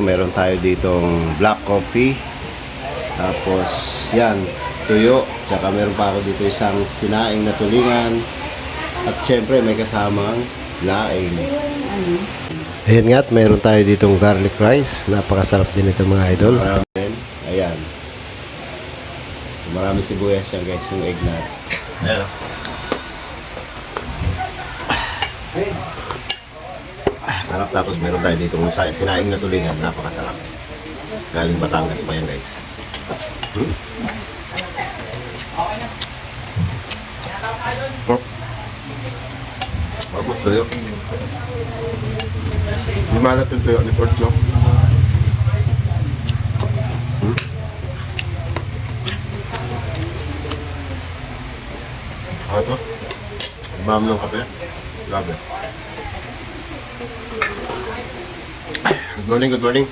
Meron tayo ditong black coffee. Tapos yan, tuyo. Tsaka meron pa ako dito isang sinaing na tulingan. At syempre may kasamang laing. Ayan nga, at meron tayo ditong garlic rice. Napakasarap din ito mga idol. Ayan. So marami sibuyas yan guys, yung egg natin. Ayan. Sarap. Tapos meron tayo dito kung sinaing na tulingan. Napakasarap. Galing Batangas pa yan guys. Mabot tuyo. Hindi malat yung tuyo ni Ford, no? Ako ito? Ibam ng kape. Grabe. Good morning, good morning.